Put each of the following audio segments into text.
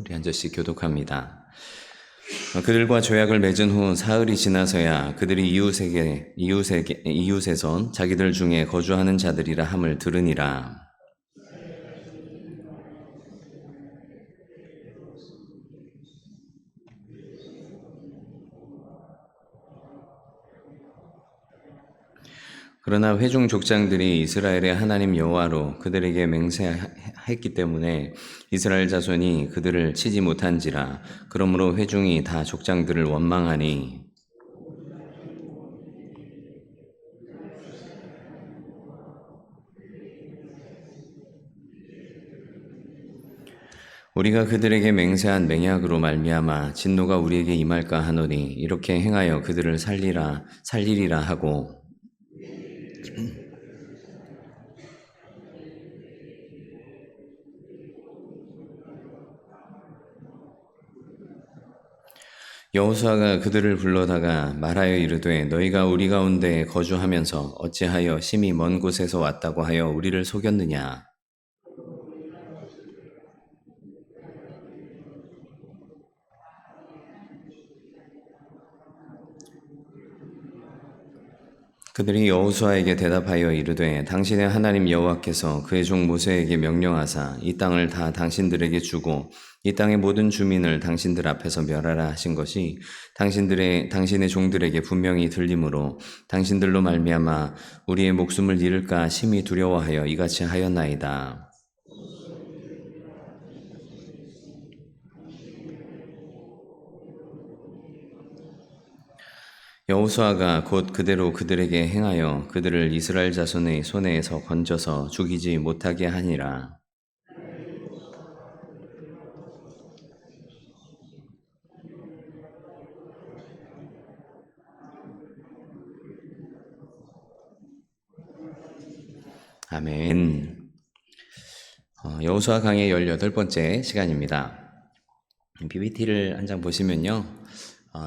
우리 한 절씩 교독합니다. 그들과 조약을 맺은 후 사흘이 지나서야 그들이 이웃에서 자기들 중에 거주하는 자들이라 함을 들으니라. 그러나 회중 족장들이 이스라엘의 하나님 여호와로 그들에게 맹세했기 때문에 이스라엘 자손이 그들을 치지 못한지라. 그러므로 회중이 다 족장들을 원망하니 우리가 그들에게 맹세한 맹약으로 말미암아 진노가 우리에게 임할까 하노니 이렇게 행하여 그들을 살리리라 하고 여호수아가 그들을 불러다가 말하여 이르되 너희가 우리 가운데 거주하면서 어찌하여 심히 먼 곳에서 왔다고 하여 우리를 속였느냐. 그들이 여호수아에게 대답하여 이르되 당신의 하나님 여호와께서 그의 종 모세에게 명령하사 이 땅을 다 당신들에게 주고 이 땅의 모든 주민을 당신들 앞에서 멸하라 하신 것이 당신의 종들에게 분명히 들리므로 당신들로 말미암아 우리의 목숨을 잃을까 심히 두려워하여 이같이 하였나이다. 여호수아가 곧 그대로 그들에게 행하여 그들을 이스라엘 자손의 손에서 건져서 죽이지 못하게 하니라. 아멘. 여호수아 강의 18번째 시간입니다. PPT를 한 장 보시면요.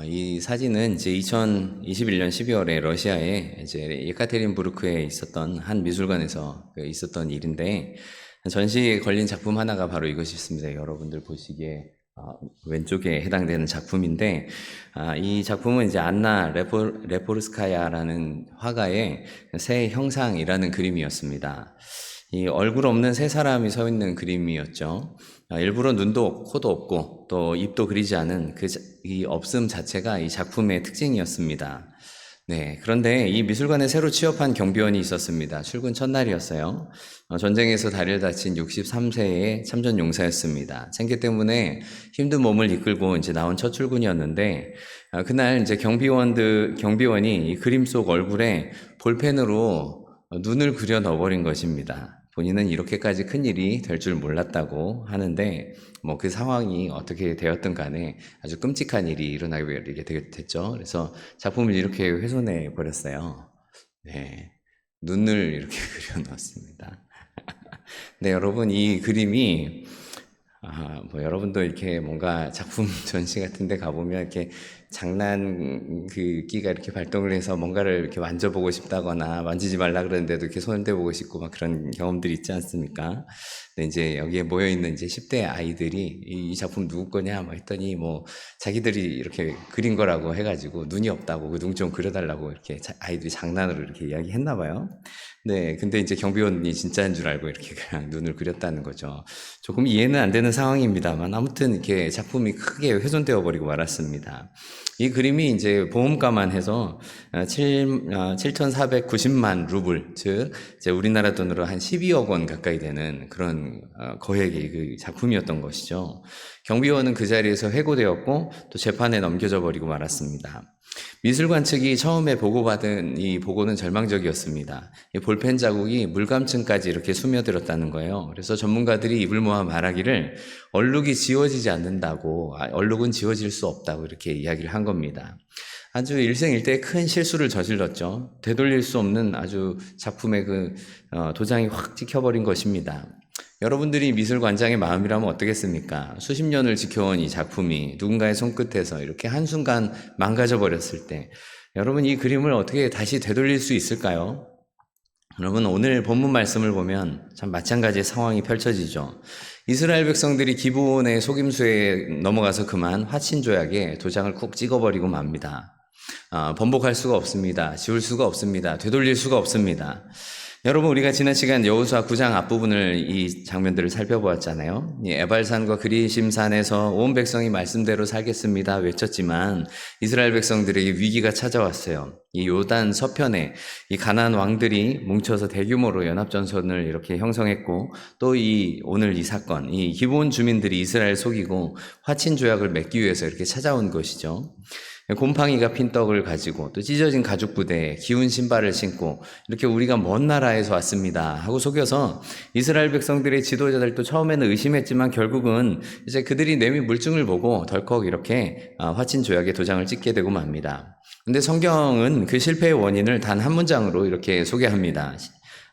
이 사진은 이제 2021년 12월에 러시아의 이제 예카테린부르크에 있었던 한 미술관에서 있었던 일인데 전시에 걸린 작품 하나가 바로 이것이 있습니다. 여러분들 보시기에 왼쪽에 해당되는 작품인데 이 작품은 이제 안나 레포르스카야라는 화가의 새 형상이라는 그림이었습니다. 이 얼굴 없는 세 사람이 서 있는 그림이었죠. 일부러 눈도 코도 없고 또 입도 그리지 않은 이 없음 자체가 이 작품의 특징이었습니다. 네, 그런데 이 미술관에 새로 취업한 경비원이 있었습니다. 출근 첫날이었어요. 전쟁에서 다리를 다친 63세의 참전 용사였습니다. 생계 때문에 힘든 몸을 이끌고 이제 나온 첫 출근이었는데 그날 이제 경비원이 이 그림 속 얼굴에 볼펜으로 눈을 그려 넣어버린 것입니다. 본인은 이렇게까지 큰 일이 될 줄 몰랐다고 하는데 뭐 그 상황이 어떻게 되었든 간에 아주 끔찍한 일이 일어나게 됐죠. 그래서 작품을 이렇게 훼손해 버렸어요. 네, 눈을 이렇게 그려 넣었습니다. 네, 여러분 이 그림이 뭐 여러분도 이렇게 뭔가 작품 전시 같은 데 가보면 이렇게 장난 끼가 이렇게 발동을 해서 뭔가를 이렇게 만져보고 싶다거나 만지지 말라 그러는데도 이렇게 손을 대보고 싶고 막 그런 경험들이 있지 않습니까? 근데 이제 여기에 모여있는 이제 10대 아이들이 이 작품 누구 거냐 막 했더니 뭐 자기들이 이렇게 그린 거라고 해가지고 눈이 없다고 그 눈 좀 그려달라고 이렇게 아이들이 장난으로 이렇게 이야기했나 봐요. 네, 근데 이제 경비원이 진짜인 줄 알고 이렇게 그냥 눈을 그렸다는 거죠. 조금 이해는 안 되는 상황입니다만 아무튼 이렇게 작품이 크게 훼손되어 버리고 말았습니다. 이 그림이 이제 보험가만 해서 7,490만 루블, 즉 이제 우리나라 돈으로 한 12억 원 가까이 되는 그런 거액의 그 작품이었던 것이죠. 경비원은 그 자리에서 해고되었고 또 재판에 넘겨져 버리고 말았습니다. 미술관 측이 처음에 보고받은 이 보고는 절망적이었습니다. 이 볼펜 자국이 물감층까지 이렇게 스며들었다는 거예요. 그래서 전문가들이 입을 모아 말하기를 얼룩이 지워지지 않는다고, 얼룩은 지워질 수 없다고 이렇게 이야기를 한 겁니다. 아주 일생일대의 큰 실수를 저질렀죠. 되돌릴 수 없는 아주 작품의 도장이 확 찍혀버린 것입니다. 여러분들이 미술관장의 마음이라면 어떻겠습니까? 수십 년을 지켜온 이 작품이 누군가의 손끝에서 이렇게 한순간 망가져 버렸을 때 여러분 이 그림을 어떻게 다시 되돌릴 수 있을까요? 여러분 오늘 본문 말씀을 보면 참 마찬가지의 상황이 펼쳐지죠. 이스라엘 백성들이 기브온의 속임수에 넘어가서 그만 화친조약에 도장을 쿡 찍어버리고 맙니다. 번복할 수가 없습니다. 지울 수가 없습니다. 되돌릴 수가 없습니다. 여러분, 우리가 지난 시간 여호수아 9장 앞부분을 이 장면들을 살펴보았잖아요. 에발산과 그리심산에서 온 백성이 말씀대로 살겠습니다 외쳤지만 이스라엘 백성들에게 위기가 찾아왔어요. 이 요단 서편에 이 가나안 왕들이 뭉쳐서 대규모로 연합전선을 이렇게 형성했고, 또 오늘 이 사건, 이 기브온 주민들이 이스라엘 속이고 화친 조약을 맺기 위해서 이렇게 찾아온 것이죠. 곰팡이가 핀 떡을 가지고 또 찢어진 가죽 부대에 기운 신발을 신고 이렇게 우리가 먼 나라에서 왔습니다 하고 속여서 이스라엘 백성들의 지도자들도 처음에는 의심했지만 결국은 이제 그들이 내민 물증을 보고 덜컥 이렇게 화친 조약에 도장을 찍게 되고 맙니다. 근데 성경은 그 실패의 원인을 단 한 문장으로 이렇게 소개합니다.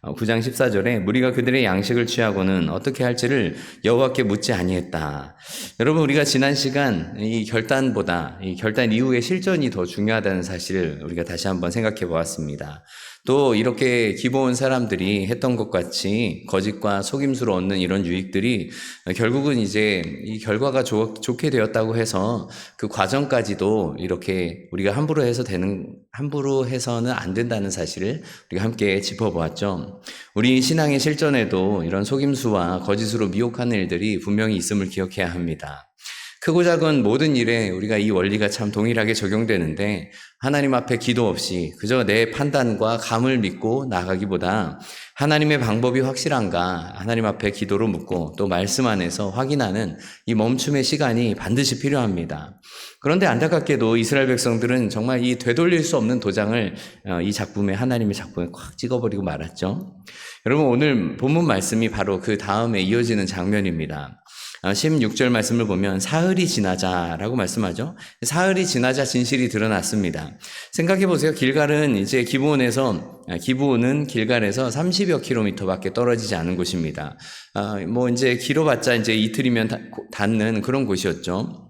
9장 14절에 무리가 그들의 양식을 취하고는 어떻게 할지를 여호와께 묻지 아니했다. 여러분, 우리가 지난 시간 이 결단보다 이 결단 이후의 실전이 더 중요하다는 사실을 우리가 다시 한번 생각해 보았습니다. 또 이렇게 기브온 사람들이 했던 것 같이 거짓과 속임수로 얻는 이런 유익들이 결국은 이제 이 결과가 좋게 되었다고 해서 그 과정까지도 이렇게 우리가 함부로 해서는 안 된다는 사실을 우리가 함께 짚어보았죠. 우리 신앙의 실전에도 이런 속임수와 거짓으로 미혹하는 일들이 분명히 있음을 기억해야 합니다. 크고 작은 모든 일에 우리가 이 원리가 참 동일하게 적용되는데, 하나님 앞에 기도 없이 그저 내 판단과 감을 믿고 나가기보다 하나님의 방법이 확실한가 하나님 앞에 기도로 묻고 또 말씀 안에서 확인하는 이 멈춤의 시간이 반드시 필요합니다. 그런데 안타깝게도 이스라엘 백성들은 정말 이 되돌릴 수 없는 도장을 하나님의 작품에 콱 찍어버리고 말았죠. 여러분, 오늘 본문 말씀이 바로 그 다음에 이어지는 장면입니다. 16절 말씀을 보면 사흘이 지나자라고 말씀하죠. 사흘이 지나자 진실이 드러났습니다. 생각해 보세요. 기브온은 길갈에서 30여 킬로미터밖에 떨어지지 않은 곳입니다. 이제 길어봤자 이제 이틀이면 닿는 그런 곳이었죠.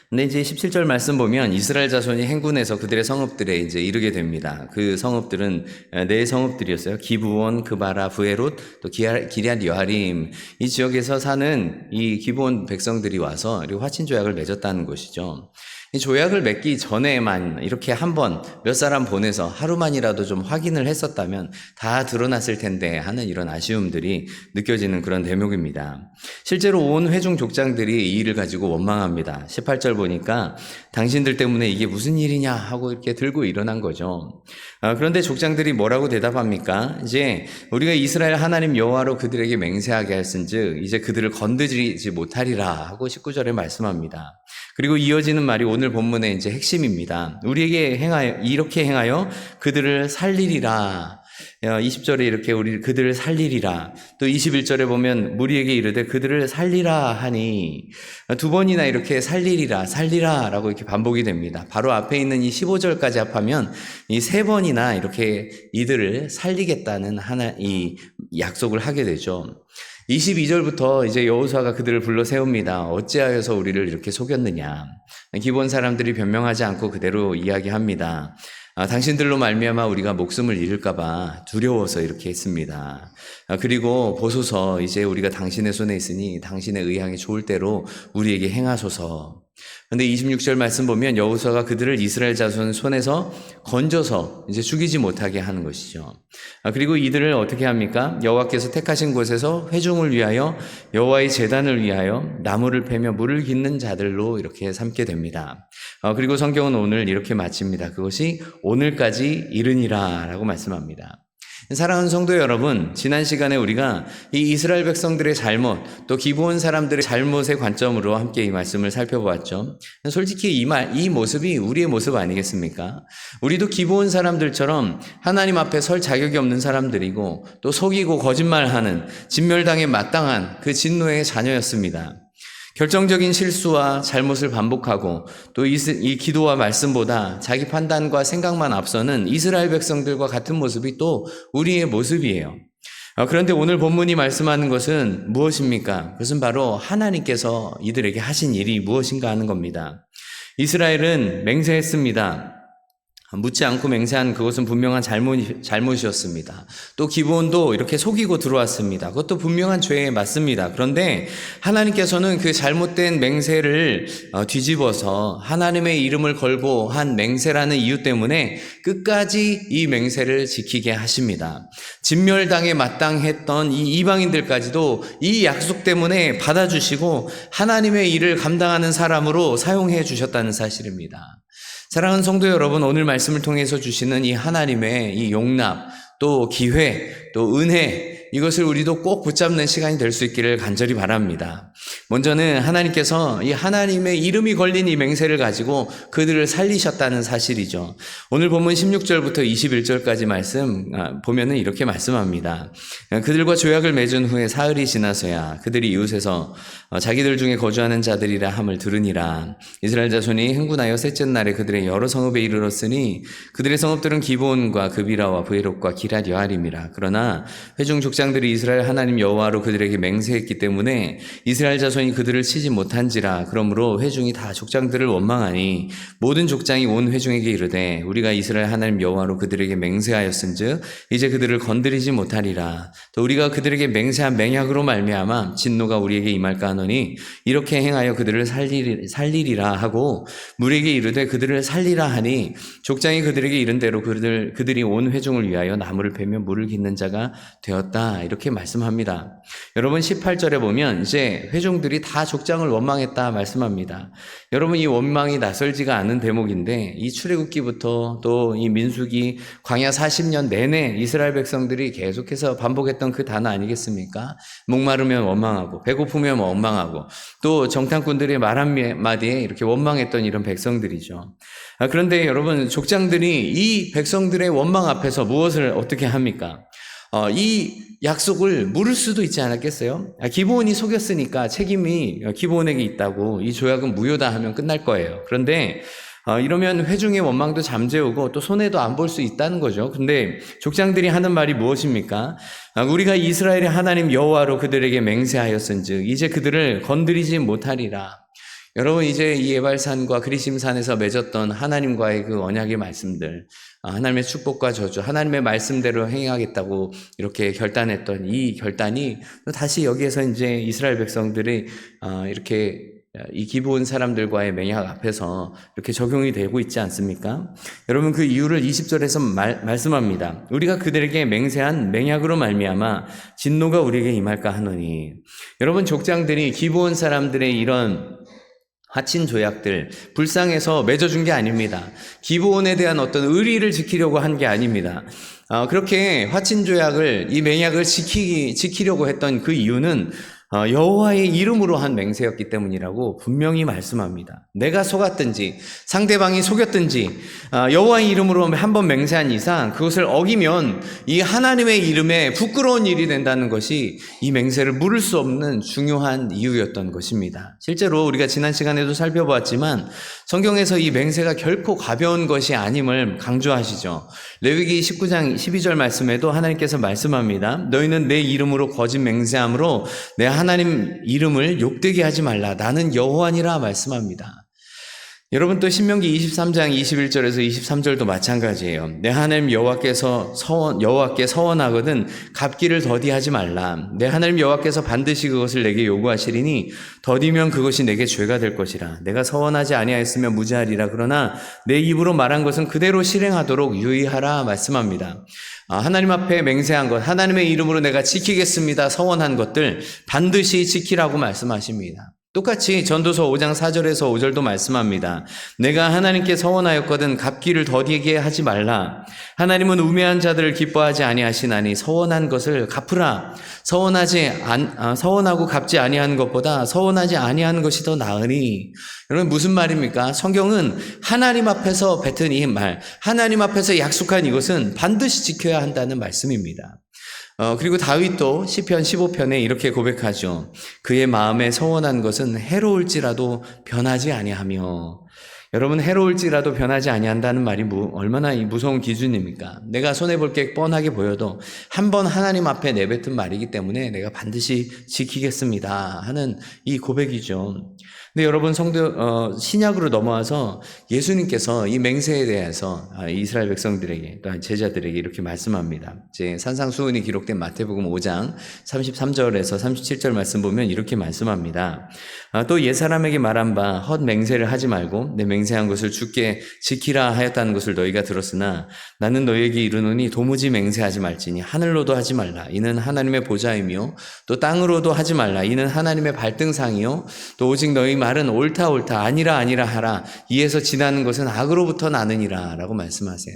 근데 이제 17절 말씀 보면 이스라엘 자손이 행군해서 그들의 성읍들에 이제 이르게 됩니다. 그 성읍들은 네 성읍들이었어요. 기브온, 그바라, 브에롯, 또 기럇 여아림. 이 지역에서 사는 이 기브온 백성들이 와서 화친 조약을 맺었다는 것이죠. 이 조약을 맺기 전에만 이렇게 한번 몇 사람 보내서 하루만이라도 좀 확인을 했었다면 다 드러났을 텐데 하는 이런 아쉬움들이 느껴지는 그런 대목입니다. 실제로 온 회중 족장들이 이 일을 가지고 원망합니다. 18절 보니까 당신들 때문에 이게 무슨 일이냐 하고 이렇게 들고 일어난 거죠. 그런데 족장들이 뭐라고 대답합니까? 이제 우리가 이스라엘 하나님 여호와로 그들에게 맹세하게 했은즉 이제 그들을 건드리지 못하리라 하고 19절에 말씀합니다. 그리고 이어지는 말이 오늘 본문의 이제 핵심입니다. 우리에게 이렇게 행하여 그들을 살리리라. 20절에 이렇게 그들을 살리리라. 또 21절에 보면 무리에게 이르되 그들을 살리라 하니, 두 번이나 이렇게 살리라 라고 이렇게 반복이 됩니다. 바로 앞에 있는 이 15절까지 합하면 이 세 번이나 이렇게 이들을 살리겠다는 이 약속을 하게 되죠. 22절부터 이제 여호수아가 그들을 불러 세웁니다. 어찌하여서 우리를 이렇게 속였느냐. 기브온 사람들이 변명하지 않고 그대로 이야기합니다. 당신들로 말미암아 우리가 목숨을 잃을까봐 두려워서 이렇게 했습니다. 그리고 보소서, 이제 우리가 당신의 손에 있으니 당신의 의향이 좋을 대로 우리에게 행하소서. 근데 26절 말씀 보면 여호수아가 그들을 이스라엘 자손 손에서 건져서 이제 죽이지 못하게 하는 것이죠. 그리고 이들을 어떻게 합니까? 여호와께서 택하신 곳에서 회중을 위하여 여호와의 제단을 위하여 나무를 패며 물을 깃는 자들로 이렇게 삼게 됩니다. 그리고 성경은 오늘 이렇게 마칩니다. 그것이 오늘까지 이르니라 라고 말씀합니다. 사랑하는 성도 여러분, 지난 시간에 우리가 이 이스라엘 백성들의 잘못, 또 기브온 사람들의 잘못의 관점으로 함께 이 말씀을 살펴보았죠. 솔직히 이 모습이 우리의 모습 아니겠습니까? 우리도 기브온 사람들처럼 하나님 앞에 설 자격이 없는 사람들이고, 또 속이고 거짓말하는 진멸당에 마땅한 그 진노의 자녀였습니다. 결정적인 실수와 잘못을 반복하고 또 이 기도와 말씀보다 자기 판단과 생각만 앞서는 이스라엘 백성들과 같은 모습이 또 우리의 모습이에요. 그런데 오늘 본문이 말씀하는 것은 무엇입니까? 그것은 바로 하나님께서 이들에게 하신 일이 무엇인가 하는 겁니다. 이스라엘은 맹세했습니다. 묻지 않고 맹세한 그것은 분명한 잘못이었습니다. 또 기브온도 이렇게 속이고 들어왔습니다. 그것도 분명한 죄에 맞습니다. 그런데 하나님께서는 그 잘못된 맹세를 뒤집어서 하나님의 이름을 걸고 한 맹세라는 이유 때문에 끝까지 이 맹세를 지키게 하십니다. 진멸당에 마땅했던 이 이방인들까지도 이 약속 때문에 받아주시고 하나님의 일을 감당하는 사람으로 사용해 주셨다는 사실입니다. 사랑하는 성도 여러분, 오늘 말씀을 통해서 주시는 이 하나님의 이 용납, 또 기회, 또 은혜, 이것을 우리도 꼭 붙잡는 시간이 될 수 있기를 간절히 바랍니다. 먼저는 하나님께서 이 하나님의 이름이 걸린 이 맹세를 가지고 그들을 살리셨다는 사실이죠. 오늘 본문 16절부터 21절까지 말씀 보면은 이렇게 말씀합니다. 그들과 조약을 맺은 후에 사흘이 지나서야 그들이 이웃에서 자기들 중에 거주하는 자들이라 함을 들으니라. 이스라엘 자손이 흥분하여 셋째 날에 그들의 여러 성읍에 이르렀으니 그들의 성읍들은 기브온과 그비라와 브에롯과 기럇 여아림이라. 그러나 회중 족장들이 이스라엘 하나님 여호와로 그들에게 맹세했기 때문에 이스라엘 자손이 그들을 치지 못한지라. 그러므로 회중이 다 족장들을 원망하니 모든 족장이 온 회중에게 이르되 우리가 이스라엘 하나님 여호와로 그들에게 맹세하였은즉 이제 그들을 건드리지 못하리라. 또 우리가 그들에게 맹세한 맹약으로 말미암아 진노가 우리에게 임할까 하노니 이렇게 행하여 그들을 살리리라 하고 무리에게 이르되 그들을 살리라 하니 족장이 그들에게 이른 대로 그들이 온 회중을 위하여 나무를 베며 물을 깃는 자가 되었다. 이렇게 말씀합니다. 여러분 18절에 보면 이제 회중들이 다 족장을 원망했다 말씀합니다. 여러분 이 원망이 낯설지가 않은 대목인데 이 출애굽기부터 또 이 민수기 광야 40년 내내 이스라엘 백성들이 계속해서 반복했던 그 단어 아니겠습니까? 목마르면 원망하고 배고프면 원망하고 또 정탐꾼들의 말 한마디에 이렇게 원망했던 이런 백성들이죠. 그런데 여러분 족장들이 이 백성들의 원망 앞에서 무엇을 어떻게 합니까? 이 약속을 물을 수도 있지 않았겠어요? 기브온이 속였으니까 책임이 기브온에게 있다고 이 조약은 무효다 하면 끝날 거예요. 그런데 이러면 회중의 원망도 잠재우고 또 손해도 안 볼 수 있다는 거죠. 근데 족장들이 하는 말이 무엇입니까? 우리가 이스라엘의 하나님 여호와로 그들에게 맹세하였은즉 이제 그들을 건드리지 못하리라. 여러분 이제 이 에발산과 그리심산에서 맺었던 하나님과의 그 언약의 말씀들, 하나님의 축복과 저주, 하나님의 말씀대로 행하겠다고 이렇게 결단했던 이 결단이 다시 여기에서 이제 이스라엘 백성들이 이렇게 이 기브온 사람들과의 맹약 앞에서 이렇게 적용이 되고 있지 않습니까? 여러분 그 이유를 20절에서 말씀합니다. 우리가 그들에게 맹세한 맹약으로 말미암아 진노가 우리에게 임할까 하노니. 여러분 족장들이 기브온 사람들의 이런 하친 조약들 불쌍해서 맺어준 게 아닙니다. 기브온에 대한 어떤 의리를 지키려고 한 게 아닙니다. 그렇게 하친 조약을 이 맹약을 지키려고 했던 그 이유는 여호와의 이름으로 한 맹세였기 때문이라고 분명히 말씀합니다. 내가 속았든지 상대방이 속였든지 여호와의 이름으로 한번 맹세한 이상 그것을 어기면 이 하나님의 이름에 부끄러운 일이 된다는 것이 이 맹세를 물을 수 없는 중요한 이유였던 것입니다. 실제로 우리가 지난 시간에도 살펴보았지만 성경에서 이 맹세가 결코 가벼운 것이 아님을 강조하시죠. 레위기 19장 12절 말씀에도 하나님께서 말씀합니다. 너희는 내 이름으로 거짓 맹세함으로 내 하나님 이름을 욕되게 하지 말라. 나는 여호와니라 말씀합니다. 여러분 또 신명기 23장 21절에서 23절도 마찬가지예요. 내 하나님 여호와께 서원하거든 갚기를 더디하지 말라. 내 하나님 여호와께서 반드시 그것을 내게 요구하시리니 더디면 그것이 내게 죄가 될 것이라. 내가 서원하지 아니하였으면 무죄하리라. 그러나 내 입으로 말한 것은 그대로 실행하도록 유의하라 말씀합니다. 하나님 앞에 맹세한 것, 하나님의 이름으로 내가 지키겠습니다. 서원한 것들 반드시 지키라고 말씀하십니다. 똑같이 전도서 5장 4절에서 5절도 말씀합니다. 내가 하나님께 서원하였거든 갚기를 더디게 하지 말라. 하나님은 우매한 자들을 기뻐하지 아니하시나니 서원한 것을 갚으라. 서원하고 갚지 아니하는 것보다 서원하지 아니하는 것이 더 나으니. 여러분 무슨 말입니까? 성경은 하나님 앞에서 뱉은 이 말, 하나님 앞에서 약속한 이것은 반드시 지켜야 한다는 말씀입니다. 그리고 다윗도 시편 15편에 이렇게 고백하죠. 그의 마음에 서원한 것은 해로울지라도 변하지 아니하며. 여러분, 해로울지라도 변하지 아니한다는 말이 얼마나 무서운 기준입니까? 내가 손해볼 게 뻔하게 보여도 한 번 하나님 앞에 내뱉은 말이기 때문에 내가 반드시 지키겠습니다 하는 이 고백이죠. 근데 여러분, 신약으로 넘어와서 예수님께서 이 맹세에 대해서 이스라엘 백성들에게 또 제자들에게 이렇게 말씀합니다. 이제 산상수훈이 기록된 마태복음 5장 33절에서 37절 말씀 보면 이렇게 말씀합니다. 또 옛사람에게 말한 바 헛 맹세를 하지 말고 내 맹세한 것을 주께 지키라 하였다는 것을 너희가 들었으나 나는 너희에게 이르노니 도무지 맹세하지 말지니 하늘로도 하지 말라 이는 하나님의 보좌이며 또 땅으로도 하지 말라 이는 하나님의 발등상이요 또 오직 너희 말은 옳다 아니라 하라 이에서 지나는 것은 악으로부터 나느니라 라고 말씀하세요.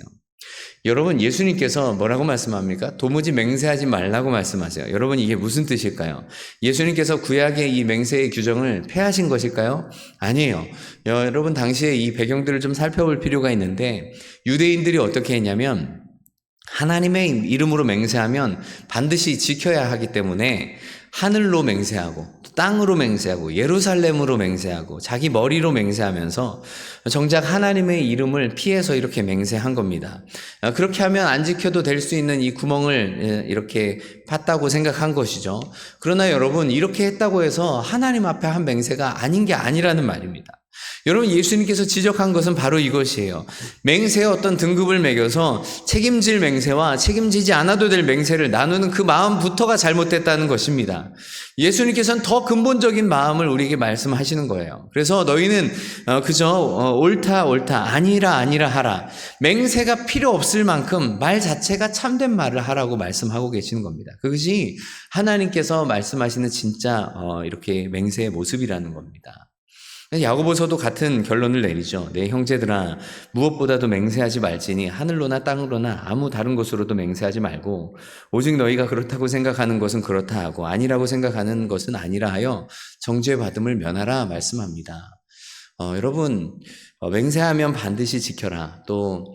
여러분, 예수님께서 뭐라고 말씀합니까? 도무지 맹세하지 말라고 말씀하세요. 여러분, 이게 무슨 뜻일까요? 예수님께서 구약의 이 맹세의 규정을 폐하신 것일까요? 아니에요. 여러분, 당시에 이 배경들을 좀 살펴볼 필요가 있는데 유대인들이 어떻게 했냐면 하나님의 이름으로 맹세하면 반드시 지켜야 하기 때문에 하늘로 맹세하고 땅으로 맹세하고 예루살렘으로 맹세하고 자기 머리로 맹세하면서 정작 하나님의 이름을 피해서 이렇게 맹세한 겁니다. 그렇게 하면 안 지켜도 될 수 있는 이 구멍을 이렇게 팠다고 생각한 것이죠. 그러나 여러분, 이렇게 했다고 해서 하나님 앞에 한 맹세가 아닌 게 아니라는 말입니다. 여러분, 예수님께서 지적한 것은 바로 이것이에요. 맹세의 어떤 등급을 매겨서 책임질 맹세와 책임지지 않아도 될 맹세를 나누는 그 마음부터가 잘못됐다는 것입니다. 예수님께서는 더 근본적인 마음을 우리에게 말씀하시는 거예요. 그래서 너희는 그저 옳다 아니라 하라. 맹세가 필요 없을 만큼 말 자체가 참된 말을 하라고 말씀하고 계시는 겁니다. 그것이 하나님께서 말씀하시는 진짜 이렇게 맹세의 모습이라는 겁니다. 야고보서도 같은 결론을 내리죠. 내 형제들아 무엇보다도 맹세하지 말지니 하늘로나 땅으로나 아무 다른 곳으로도 맹세하지 말고 오직 너희가 그렇다고 생각하는 것은 그렇다 하고 아니라고 생각하는 것은 아니라 하여 정죄 받음을 면하라 말씀합니다. 여러분, 맹세하면 반드시 지켜라. 또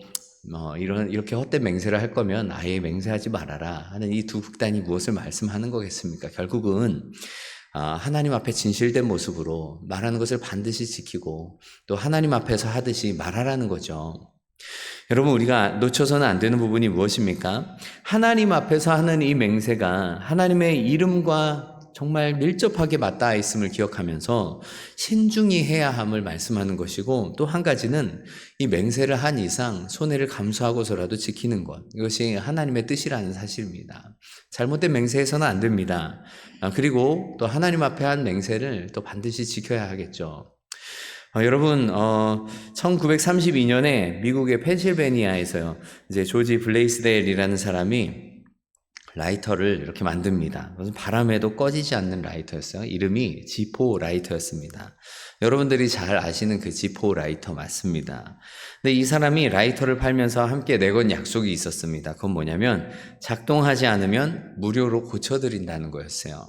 이렇게 헛된 맹세를 할 거면 아예 맹세하지 말아라 하는 이 두 극단이 무엇을 말씀하는 거겠습니까? 결국은 하나님 앞에 진실된 모습으로 말하는 것을 반드시 지키고 또 하나님 앞에서 하듯이 말하라는 거죠. 여러분, 우리가 놓쳐서는 안 되는 부분이 무엇입니까? 하나님 앞에서 하는 이 맹세가 하나님의 이름과 정말 밀접하게 맞닿아 있음을 기억하면서 신중히 해야 함을 말씀하는 것이고 또 한 가지는 이 맹세를 한 이상 손해를 감수하고서라도 지키는 것, 이것이 하나님의 뜻이라는 사실입니다. 잘못된 맹세해서는 안 됩니다. 그리고 또 하나님 앞에 한 맹세를 또 반드시 지켜야 하겠죠. 여러분, 1932년에 미국의 펜실베니아에서요, 이제 조지 블레이스데일이라는 사람이 라이터를 이렇게 만듭니다. 그것은 바람에도 꺼지지 않는 라이터였어요. 이름이 지포 라이터였습니다. 여러분들이 잘 아시는 그 지포 라이터 맞습니다. 근데 이 사람이 라이터를 팔면서 함께 내건 약속이 있었습니다. 그건 뭐냐면 작동하지 않으면 무료로 고쳐드린다는 거였어요.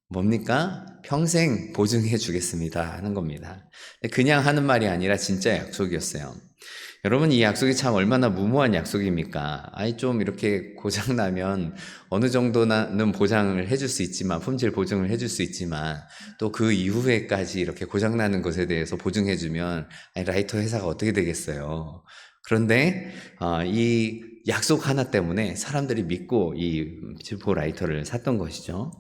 뭡니까? 평생 보증해 주겠습니다 하는 겁니다. 그냥 하는 말이 아니라 진짜 약속이었어요. 여러분, 이 약속이 참 얼마나 무모한 약속입니까? 좀 이렇게 고장나면 어느 정도는 보장을 해줄 수 있지만, 품질 보증을 해줄 수 있지만, 또 그 이후에까지 이렇게 고장나는 것에 대해서 보증해주면, 라이터 회사가 어떻게 되겠어요? 그런데, 이 약속 하나 때문에 사람들이 믿고 이 지포 라이터를 샀던 것이죠.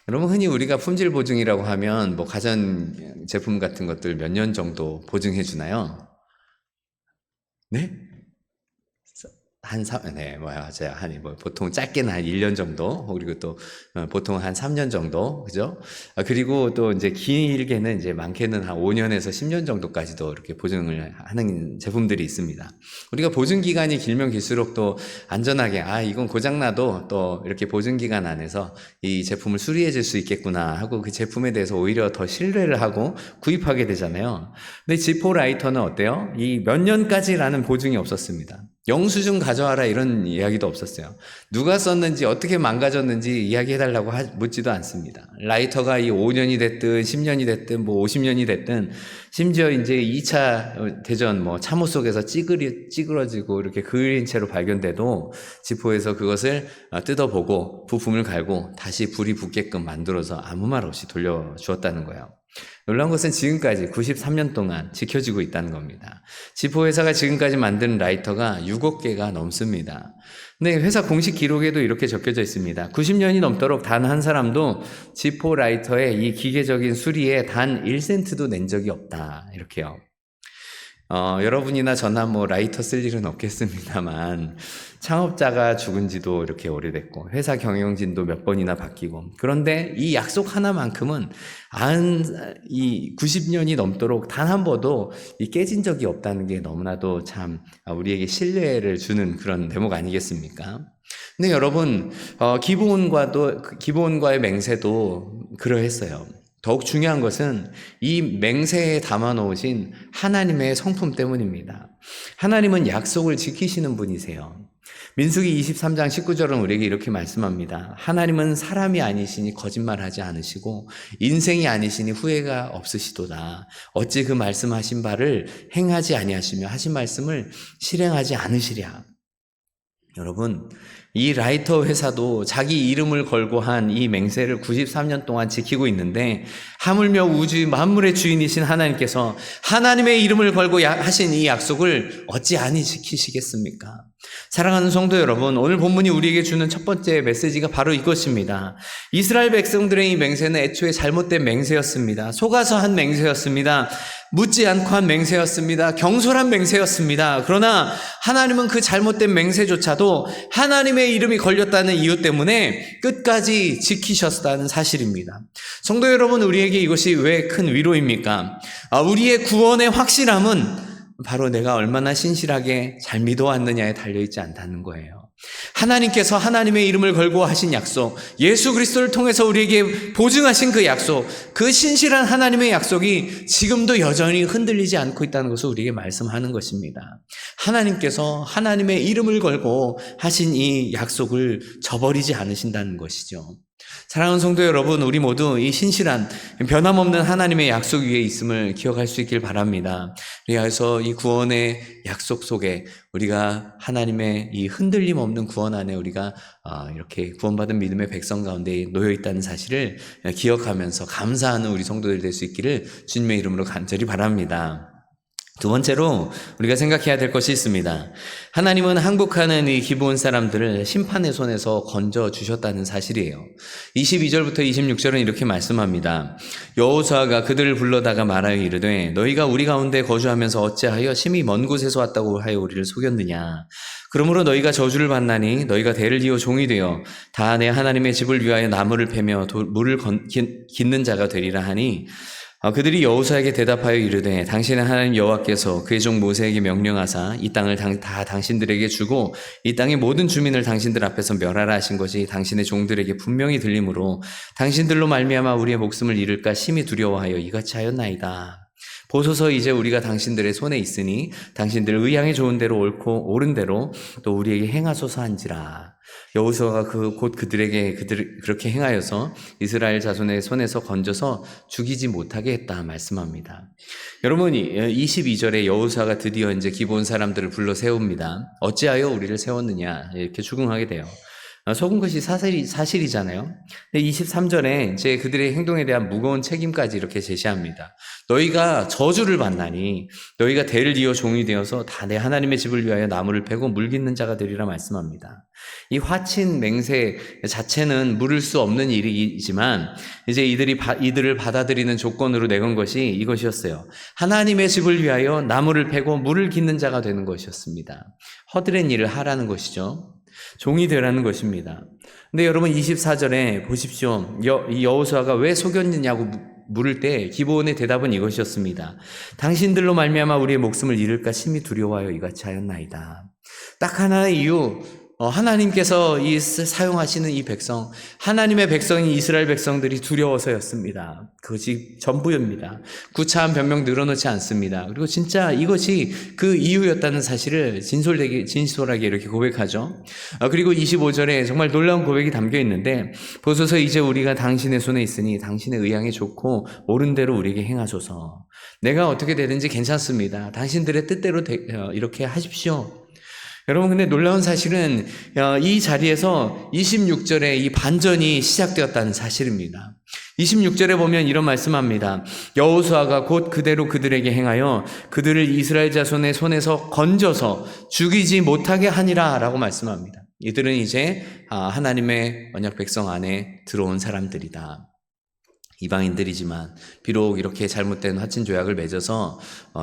여러분, 흔히 우리가 품질 보증이라고 하면, 가전 제품 같은 것들 몇 년 정도 보증해 주나요? 네? 맞아요. 보통 짧게는 한 1년 정도, 그리고 또, 보통 한 3년 정도, 그죠? 그리고 또 이제 길게는 이제 많게는 한 5년에서 10년 정도까지도 이렇게 보증을 하는 제품들이 있습니다. 우리가 보증 기간이 길면 길수록 또 안전하게, 이건 고장나도 또 이렇게 보증 기간 안에서 이 제품을 수리해 줄 수 있겠구나 하고 그 제품에 대해서 오히려 더 신뢰를 하고 구입하게 되잖아요. 근데 지포 라이터는 어때요? 이 몇 년까지라는 보증이 없었습니다. 영수증 가져와라 이런 이야기도 없었어요. 누가 썼는지 어떻게 망가졌는지 이야기해달라고 묻지도 않습니다. 라이터가 이 5년이 됐든 10년이 됐든 50년이 됐든 심지어 이제 2차 대전 참호 속에서 찌그러지고 이렇게 그을린 채로 발견돼도 지포에서 그것을 뜯어보고 부품을 갈고 다시 불이 붙게끔 만들어서 아무 말 없이 돌려주었다는 거예요. 놀라운 것은 지금까지 93년 동안 지켜지고 있다는 겁니다. 지포회사가 지금까지 만든 라이터가 6억 개가 넘습니다. 근데 회사 공식 기록에도 이렇게 적혀져 있습니다. 90년이 넘도록 단 한 사람도 지포 라이터의 이 기계적인 수리에 단 1센트도 낸 적이 없다. 이렇게요. 여러분이나 저나 라이터 쓸 일은 없겠습니다만, 창업자가 죽은 지도 이렇게 오래됐고, 회사 경영진도 몇 번이나 바뀌고, 그런데 이 약속 하나만큼은 이 90년이 넘도록 단 한 번도 깨진 적이 없다는 게 너무나도 참 우리에게 신뢰를 주는 그런 대목 아니겠습니까? 근데 여러분, 기본과의 맹세도 그러했어요. 더욱 중요한 것은 이 맹세에 담아놓으신 하나님의 성품 때문입니다. 하나님은 약속을 지키시는 분이세요. 민수기 23장 19절은 우리에게 이렇게 말씀합니다. 하나님은 사람이 아니시니 거짓말하지 않으시고 인생이 아니시니 후회가 없으시도다. 어찌 그 말씀하신 바를 행하지 아니하시며 하신 말씀을 실행하지 않으시랴. 여러분, 이 라이터 회사도 자기 이름을 걸고 한 이 맹세를 93년 동안 지키고 있는데, 하물며 우주 만물의 주인이신 하나님께서 하나님의 이름을 걸고 하신 이 약속을 어찌하니 지키시겠습니까? 사랑하는 성도 여러분, 오늘 본문이 우리에게 주는 첫 번째 메시지가 바로 이것입니다. 이스라엘 백성들의 이 맹세는 애초에 잘못된 맹세였습니다. 속아서 한 맹세였습니다. 묻지 않고 한 맹세였습니다. 경솔한 맹세였습니다. 그러나 하나님은 그 잘못된 맹세조차도 하나님의 이름이 걸렸다는 이유 때문에 끝까지 지키셨다는 사실입니다. 성도 여러분, 우리에게 이것이 왜 큰 위로입니까? 우리의 구원의 확실함은 바로 내가 얼마나 신실하게 잘 믿어왔느냐에 달려있지 않다는 거예요. 하나님께서 하나님의 이름을 걸고 하신 약속, 예수 그리스도를 통해서 우리에게 보증하신 그 약속, 그 신실한 하나님의 약속이 지금도 여전히 흔들리지 않고 있다는 것을 우리에게 말씀하는 것입니다. 하나님께서 하나님의 이름을 걸고 하신 이 약속을 저버리지 않으신다는 것이죠. 사랑하는 성도 여러분, 우리 모두 이 신실한 변함없는 하나님의 약속 위에 있음을 기억할 수 있길 바랍니다. 그래서 이 구원의 약속 속에 우리가 하나님의 이 흔들림 없는 구원 안에 우리가 이렇게 구원받은 믿음의 백성 가운데 놓여 있다는 사실을 기억하면서 감사하는 우리 성도들 될 수 있기를 주님의 이름으로 간절히 바랍니다. 두 번째로 우리가 생각해야 될 것이 있습니다. 하나님은 항복하는 이 기브온 사람들을 심판의 손에서 건져주셨다는 사실이에요. 22절부터 26절은 이렇게 말씀합니다. 여호수아가 그들을 불러다가 말하여 이르되 너희가 우리 가운데 거주하면서 어찌하여 심히 먼 곳에서 왔다고 하여 우리를 속였느냐. 그러므로 너희가 저주를 받나니 너희가 대를 이어 종이 되어 다 내 하나님의 집을 위하여 나무를 패며 물을 깃는 자가 되리라 하니 그들이 여호수아에게 대답하여 이르되 당신의 하나님 여호와께서 그의 종 모세에게 명령하사 이 땅을 다 당신들에게 주고 이 땅의 모든 주민을 당신들 앞에서 멸하라 하신 것이 당신의 종들에게 분명히 들리므로 당신들로 말미암아 우리의 목숨을 잃을까 심히 두려워하여 이같이 하였나이다. 보소서 이제 우리가 당신들의 손에 있으니 당신들 의향이 좋은 대로 옳고 옳은 대로 또 우리에게 행하소서 한지라. 여호수아가 그들에게 그렇게 행하여서 이스라엘 자손의 손에서 건져서 죽이지 못하게 했다 말씀합니다. 여러분, 22절에 여호수아가 드디어 이제 기브온 사람들을 불러 세웁니다. 어찌하여 우리를 세웠느냐 이렇게 추궁하게 돼요. 속은 것이 사실이잖아요. 근데 23절에 이제 그들의 행동에 대한 무거운 책임까지 이렇게 제시합니다. 너희가 저주를 받나니 너희가 대를 이어 종이 되어서 다 내 하나님의 집을 위하여 나무를 패고 물 깃는 자가 되리라 말씀합니다. 이 화친 맹세 자체는 물을 수 없는 일이지만 이제 이들을 받아들이는 조건으로 내건 것이 이것이었어요. 하나님의 집을 위하여 나무를 패고 물을 깃는 자가 되는 것이었습니다. 허드렛 일을 하라는 것이죠. 종이 되라는 것입니다. 근데 여러분 24절에 보십시오. 여호수아가 왜 속였느냐고 물을 때 기브온의 대답은 이것이었습니다. 당신들로 말미암아 우리의 목숨을 잃을까 심히 두려워하여 이같이 하였나이다. 딱 하나의 이유, 하나님께서 사용하시는 이 백성, 하나님의 백성인 이스라엘 백성들이 두려워서였습니다. 그것이 전부입니다. 구차한 변명 늘어놓지 않습니다. 그리고 진짜 이것이 그 이유였다는 사실을 진솔하게 이렇게 고백하죠. 그리고 25절에 정말 놀라운 고백이 담겨 있는데 보소서 이제 우리가 당신의 손에 있으니 당신의 의향이 좋고 옳은 대로 우리에게 행하소서. 내가 어떻게 되든지 괜찮습니다. 당신들의 뜻대로 이렇게 하십시오. 여러분, 근데 놀라운 사실은 이 자리에서 26절에 이 반전이 시작되었다는 사실입니다. 26절에 보면 이런 말씀합니다. 여호수아가 곧 그대로 그들에게 행하여 그들을 이스라엘 자손의 손에서 건져서 죽이지 못하게 하니라 라고 말씀합니다. 이들은 이제 하나님의 언약 백성 안에 들어온 사람들이다. 이방인들이지만 비록 이렇게 잘못된 화친 조약을 맺어서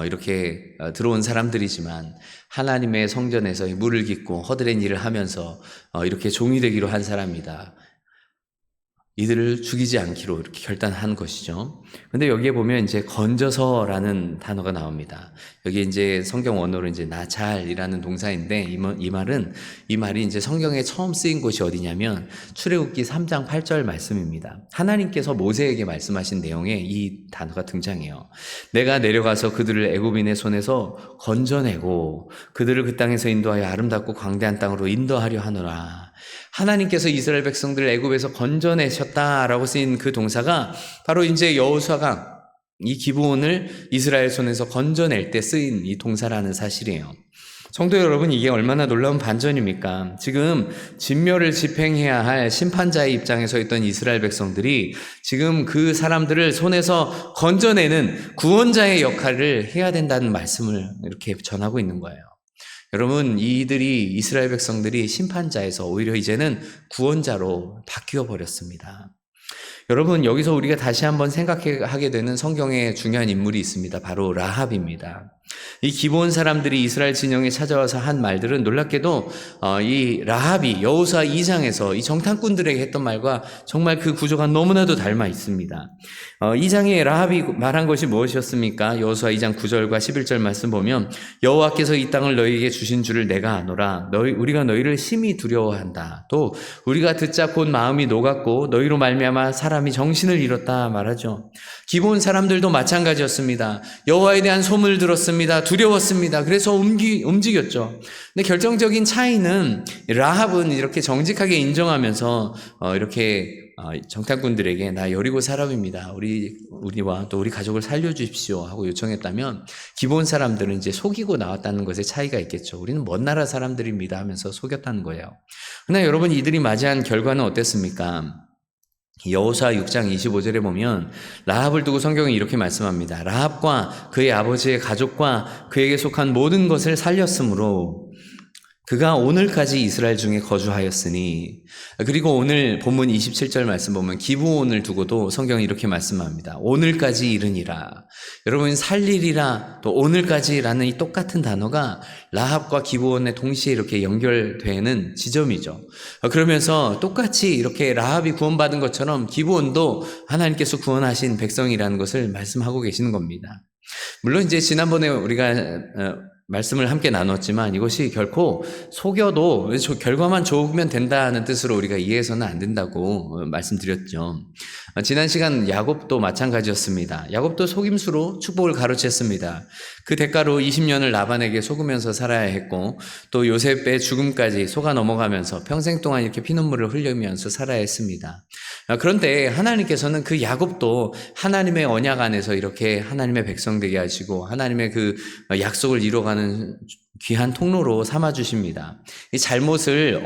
이렇게 들어온 사람들이지만 하나님의 성전에서 물을 깃고 허드렛 일을 하면서 이렇게 종이 되기로 한 사람이다. 이들을 죽이지 않기로 이렇게 결단한 것이죠. 근데 여기에 보면 이제 건져서라는 단어가 나옵니다. 여기 이제 성경 원어로 이제 나잘이라는 동사인데 이 말이 이제 성경에 처음 쓰인 곳이 어디냐면 출애굽기 3장 8절 말씀입니다. 하나님께서 모세에게 말씀하신 내용에 이 단어가 등장해요. 내가 내려가서 그들을 애굽인의 손에서 건져내고 그들을 그 땅에서 인도하여 아름답고 광대한 땅으로 인도하려 하노라. 하나님께서 이스라엘 백성들을 애굽에서 건져내셨다라고 쓰인 그 동사가 바로 이제 여호수아가 이 기브온을 이스라엘 손에서 건져낼 때 쓰인 이 동사라는 사실이에요. 성도 여러분, 이게 얼마나 놀라운 반전입니까? 지금 진멸을 집행해야 할 심판자의 입장에 서 있던 이스라엘 백성들이 지금 그 사람들을 손에서 건져내는 구원자의 역할을 해야 된다는 말씀을 이렇게 전하고 있는 거예요. 여러분, 이스라엘 백성들이 심판자에서 오히려 이제는 구원자로 바뀌어 버렸습니다. 여러분, 여기서 우리가 다시 한번 생각하게 되는 성경의 중요한 인물이 있습니다. 바로 라합입니다. 이 기브온 사람들이 이스라엘 진영에 찾아와서 한 말들은 놀랍게도 이 라합이 여호수아 2장에서 이 정탐꾼들에게 했던 말과 정말 그 구조가 너무나도 닮아 있습니다. 2장에 라합이 말한 것이 무엇이었습니까? 여호수아 2장 9절과 11절 말씀 보면 여호와께서 이 땅을 너희에게 주신 줄을 내가 아노라. 우리가 너희를 심히 두려워한다. 또 우리가 듣자 곧 마음이 녹았고 너희로 말미암아 사람이 정신을 잃었다 말하죠. 기브온 사람들도 마찬가지였습니다. 여호와에 대한 소문을 들었습니다. 두려웠습니다. 그래서 움직였죠. 근데 결정적인 차이는 라합은 이렇게 정직하게 인정하면서 이렇게 정탐꾼들에게 나 여리고 사람입니다. 우리와 또 우리 가족을 살려주십시오 하고 요청했다면 기브온 사람들은 이제 속이고 나왔다는 것에 차이가 있겠죠. 우리는 먼 나라 사람들입니다 하면서 속였다는 거예요. 그러나 여러분, 이들이 맞이한 결과는 어땠습니까? 여호수아 6장 25절에 보면 라합을 두고 성경이 이렇게 말씀합니다. 라합과 그의 아버지의 가족과 그에게 속한 모든 것을 살렸으므로 그가 오늘까지 이스라엘 중에 거주하였으니. 그리고 오늘 본문 27절 말씀 보면 기브온을 두고도 성경이 이렇게 말씀합니다. 오늘까지 이르니라. 여러분, 살리리라 또 오늘까지라는 이 똑같은 단어가 라합과 기브온에 동시에 이렇게 연결되는 지점이죠. 그러면서 똑같이 이렇게 라합이 구원받은 것처럼 기브온도 하나님께서 구원하신 백성이라는 것을 말씀하고 계시는 겁니다. 물론 이제 지난번에 우리가 말씀을 함께 나눴지만 이것이 결코 속여도 결과만 좋으면 된다는 뜻으로 우리가 이해해서는 안 된다고 말씀드렸죠. 지난 시간 야곱도 마찬가지였습니다. 야곱도 속임수로 축복을 가로챘습니다. 그 대가로 20년을 라반에게 속으면서 살아야 했고 또 요셉의 죽음까지 속아 넘어가면서 평생 동안 이렇게 피눈물을 흘리면서 살아야 했습니다. 그런데 하나님께서는 그 야곱도 하나님의 언약 안에서 이렇게 하나님의 백성 되게 하시고 하나님의 그 약속을 이루어가는 귀한 통로로 삼아주십니다. 이 잘못을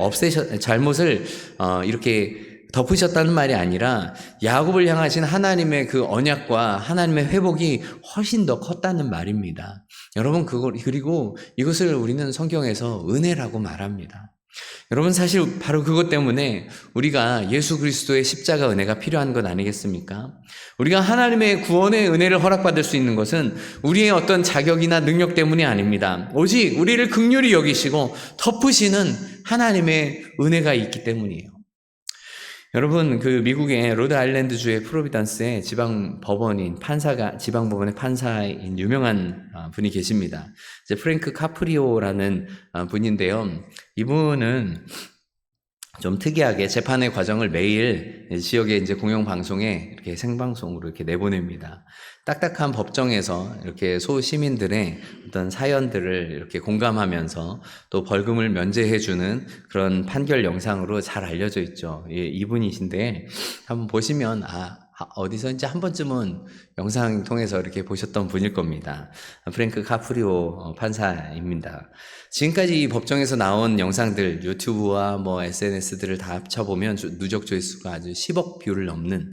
이렇게 덮으셨다는 말이 아니라 야곱을 향하신 하나님의 그 언약과 하나님의 회복이 훨씬 더 컸다는 말입니다. 여러분, 그리고 이것을 우리는 성경에서 은혜라고 말합니다. 여러분, 사실 바로 그것 때문에 우리가 예수 그리스도의 십자가 은혜가 필요한 것 아니겠습니까? 우리가 하나님의 구원의 은혜를 허락받을 수 있는 것은 우리의 어떤 자격이나 능력 때문이 아닙니다. 오직 우리를 긍휼히 여기시고 덮으시는 하나님의 은혜가 있기 때문이에요. 여러분, 그 미국의 로드 아일랜드주의 프로비던스의 지방법원의 판사인 유명한 분이 계십니다. 이제 프랭크 카프리오라는 분인데요. 이분은 좀 특이하게 재판의 과정을 매일 지역의 이제 공영방송에 이렇게 생방송으로 이렇게 내보냅니다. 딱딱한 법정에서 이렇게 소시민들의 어떤 사연들을 이렇게 공감하면서 또 벌금을 면제해주는 그런 판결 영상으로 잘 알려져 있죠. 예, 이분이신데 한번 보시면 어디서 이제 한 번쯤은 영상 통해서 이렇게 보셨던 분일 겁니다. 프랭크 카프리오 판사입니다. 지금까지 이 법정에서 나온 영상들, 유튜브와 뭐 SNS들을 다 합쳐보면 누적 조회수가 아주 10억 뷰를 넘는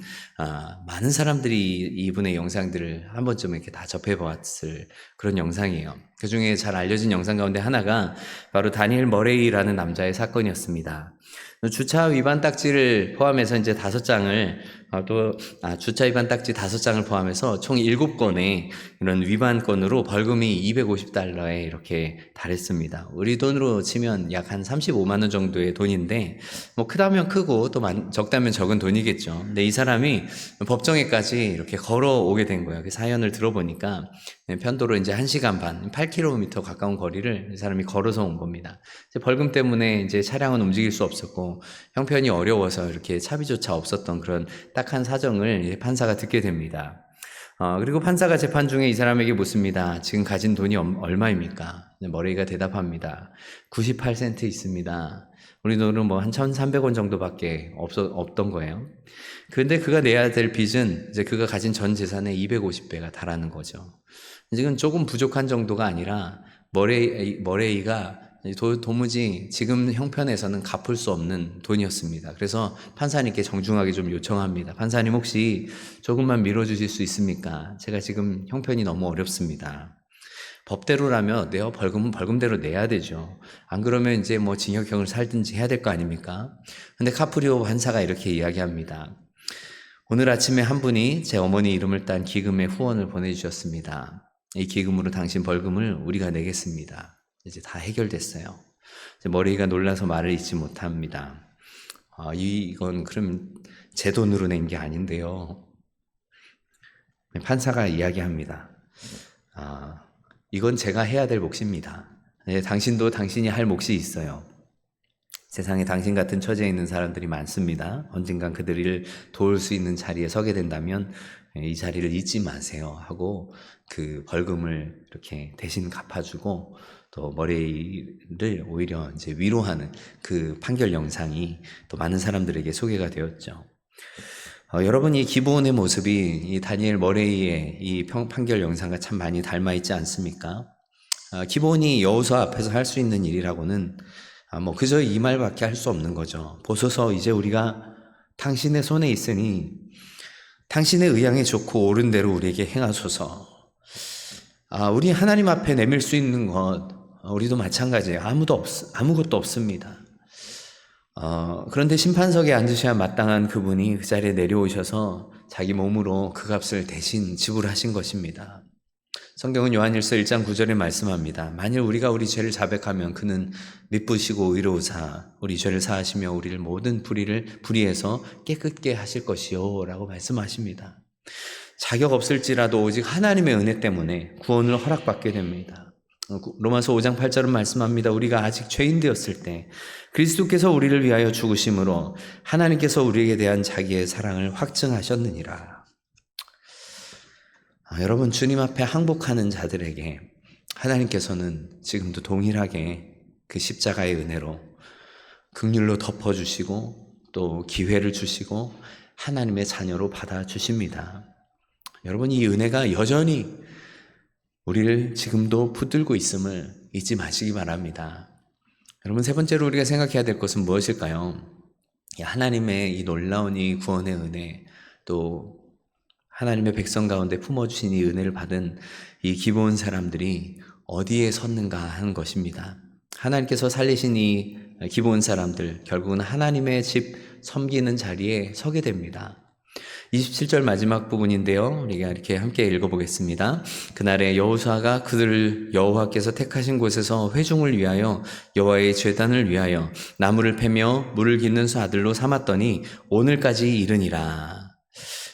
많은 사람들이 이분의 영상들을 한 번쯤 이렇게 다 접해보았을 그런 영상이에요. 그 중에 잘 알려진 영상 가운데 하나가 바로 다니엘 머레이라는 남자의 사건이었습니다. 주차 위반 딱지를 포함해서 이제 5장을 주차 위반 딱지 5장을 포함해서 총 7건의 이런 위반 건으로 벌금이 $250에 이렇게 달했습니다. 우리 돈으로 치면 약 한 35만 원 정도의 돈인데 뭐 크다면 크고 또 적다면 적은 돈이겠죠. 근데 이 사람이 법정에까지 이렇게 걸어오게 된 거예요. 그 사연을 들어보니까 편도로 이제 1시간 반, 8km 가까운 거리를 이 사람이 걸어서 온 겁니다. 이제 벌금 때문에 이제 차량은 움직일 수 없었고 형편이 어려워서 이렇게 차비조차 없었던 그런 딱한 사정을 판사가 듣게 됩니다. 그리고 판사가 재판 중에 이 사람에게 묻습니다. 지금 가진 돈이 얼마입니까? 머레이가 대답합니다. 98센트 있습니다. 우리 돈은 뭐 한 1,300원 정도밖에 없던 거예요. 그런데 그가 내야 될 빚은 이제 그가 가진 전 재산의 250배가 달하는 거죠. 지금 조금 부족한 정도가 아니라 머레이가 도무지 지금 형편에서는 갚을 수 없는 돈이었습니다. 그래서 판사님께 정중하게 좀 요청합니다. 판사님 혹시 조금만 미뤄주실 수 있습니까? 제가 지금 형편이 너무 어렵습니다. 법대로라면 벌금은 벌금대로 내야 되죠. 안 그러면 이제 뭐 징역형을 살든지 해야 될 거 아닙니까? 근데 카프리오 판사가 이렇게 이야기합니다. 오늘 아침에 한 분이 제 어머니 이름을 딴 기금에 후원을 보내주셨습니다. 이 기금으로 당신 벌금을 우리가 내겠습니다. 이제 다 해결됐어요. 머레이가 놀라서 말을 잇지 못합니다. 이건 그럼 제 돈으로 낸 게 아닌데요. 판사가 이야기합니다. 이건 제가 해야 될 몫입니다. 당신도 당신이 할 몫이 있어요. 세상에 당신 같은 처지에 있는 사람들이 많습니다. 언젠간 그들을 도울 수 있는 자리에 서게 된다면 이 자리를 잊지 마세요 하고 그 벌금을 이렇게 대신 갚아주고 또 머레이를 오히려 이제 위로하는 그 판결 영상이 또 많은 사람들에게 소개가 되었죠. 여러분 이 기브온의 모습이 이 다니엘 머레이의 이 판결 영상과 참 많이 닮아 있지 않습니까? 기브온이 여호수아 앞에서 할 수 있는 일이라고는 뭐 그저 이 말밖에 할 수 없는 거죠. 보소서 이제 우리가 당신의 손에 있으니 당신의 의향에 좋고 옳은 대로 우리에게 행하소서. 우리 하나님 앞에 내밀 수 있는 것 우리도 마찬가지예요. 아무것도 없습니다. 그런데 심판석에 앉으셔야 마땅한 그분이 그 자리에 내려오셔서 자기 몸으로 그 값을 대신 지불하신 것입니다. 성경은 요한일서 1장 9절에 말씀합니다. 만일 우리가 우리 죄를 자백하면 그는 미쁘시고 의로우사 우리 죄를 사하시며 우리를 모든 불의에서 깨끗게 하실 것이요 라고 말씀하십니다. 자격 없을지라도 오직 하나님의 은혜 때문에 구원을 허락받게 됩니다. 로마서 5장 8절은 말씀합니다. 우리가 아직 죄인 되었을 때 그리스도께서 우리를 위하여 죽으심으로 하나님께서 우리에게 대한 자기의 사랑을 확증하셨느니라. 여러분 주님 앞에 항복하는 자들에게 하나님께서는 지금도 동일하게 그 십자가의 은혜로 긍휼로 덮어주시고 또 기회를 주시고 하나님의 자녀로 받아주십니다. 여러분 이 은혜가 여전히 우리를 지금도 붙들고 있음을 잊지 마시기 바랍니다. 여러분 세 번째로 우리가 생각해야 될 것은 무엇일까요? 하나님의 이 놀라운 이 구원의 은혜 또 하나님의 백성 가운데 품어주신 이 은혜를 받은 이 기브온 사람들이 어디에 섰는가 하는 것입니다. 하나님께서 살리신 이 기브온 사람들 결국은 하나님의 집 섬기는 자리에 서게 됩니다. 27절 마지막 부분인데요. 우리가 이렇게 함께 읽어보겠습니다. 그날에 여호수아가 그들을 여호와께서 택하신 곳에서 회중을 위하여 여호와의 제단을 위하여 나무를 패며 물을 깃는 아들로 삼았더니 오늘까지 이르니라.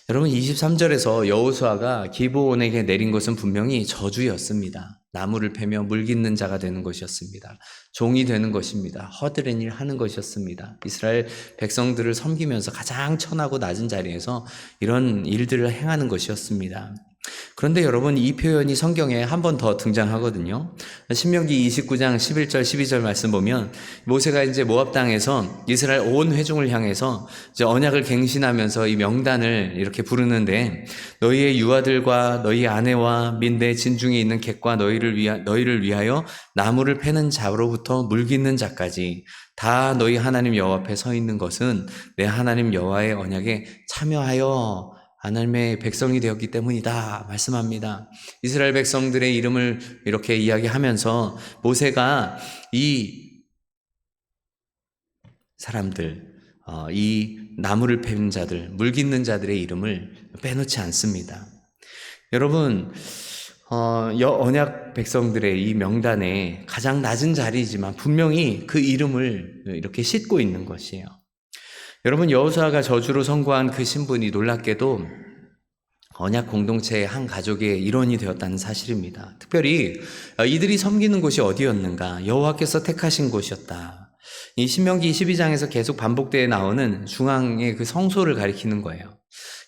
여러분 23절에서 여호수아가 기브온에게 내린 것은 분명히 저주였습니다. 나무를 패며 물 깃는 자가 되는 것이었습니다. 종이 되는 것입니다. 허드렛 일 하는 것이었습니다. 이스라엘 백성들을 섬기면서 가장 천하고 낮은 자리에서 이런 일들을 행하는 것이었습니다. 그런데 여러분, 이 표현이 성경에 한 번 더 등장하거든요. 신명기 29장 11절 12절 말씀 보면 모세가 이제 모압 땅에서 이스라엘 온 회중을 향해서 이제 언약을 갱신하면서 이 명단을 이렇게 부르는데, 너희의 유아들과 너희 아내와 및 내 진중에 있는 객과 너희를 위하여 나무를 패는 자로부터 물 깃는 자까지 다 너희 하나님 여호와 앞에 서 있는 것은 내 하나님 여호와의 언약에 참여하여 하나님의 백성이 되었기 때문이다 말씀합니다. 이스라엘 백성들의 이름을 이렇게 이야기하면서 모세가 이 사람들, 이 나무를 패는 자들, 물 깃는 자들의 이름을 빼놓지 않습니다. 여러분, 언약 백성들의 이 명단에 가장 낮은 자리이지만 분명히 그 이름을 이렇게 싣고 있는 것이에요. 여러분, 여호수아가 저주로 선고한 그 신분이 놀랍게도 언약 공동체의 한 가족의 일원이 되었다는 사실입니다. 특별히 이들이 섬기는 곳이 어디였는가? 여호와께서 택하신 곳이었다. 이 신명기 22장에서 계속 반복되어 나오는 중앙의 그 성소를 가리키는 거예요.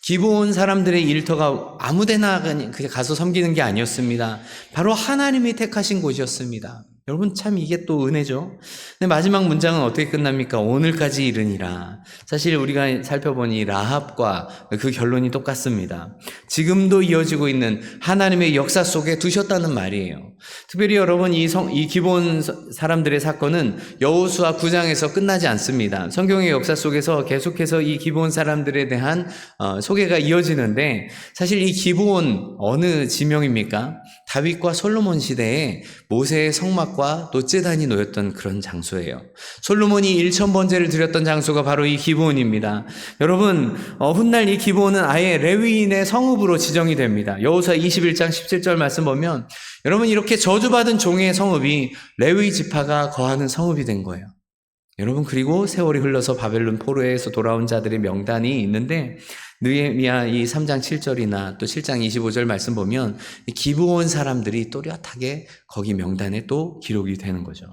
기브온 사람들의 일터가 아무데나 가서 섬기는 게 아니었습니다. 바로 하나님이 택하신 곳이었습니다. 여러분, 참 이게 또 은혜죠. 근데 마지막 문장은 어떻게 끝납니까? 오늘까지 이르니라. 사실 우리가 살펴보니 라합과 그 결론이 똑같습니다. 지금도 이어지고 있는 하나님의 역사 속에 두셨다는 말이에요. 특별히 여러분, 이 기브온 사람들의 사건은 여호수아 9장에서 끝나지 않습니다. 성경의 역사 속에서 계속해서 이 기브온 사람들에 대한 소개가 이어지는데, 사실 이 기브온 어느 지명입니까? 다윗과 솔로몬 시대에 모세의 성막과 노제단이 놓였던 그런 장소예요. 솔로몬이 1000번제를 드렸던 장소가 바로 이 기브온입니다. 여러분, 훗날 이 기브온은 아예 레위인의 성읍으로 지정이 됩니다. 여호수아 21장 17절 말씀 보면 여러분, 이렇게 저주받은 종의 성읍이 레위 지파가 거하는 성읍이 된 거예요. 여러분, 그리고 세월이 흘러서 바벨론 포로에서 돌아온 자들의 명단이 있는데, 느헤미야 이 3장 7절이나 또 7장 25절 말씀 보면 기브온 사람들이 또렷하게 거기 명단에 또 기록이 되는 거죠.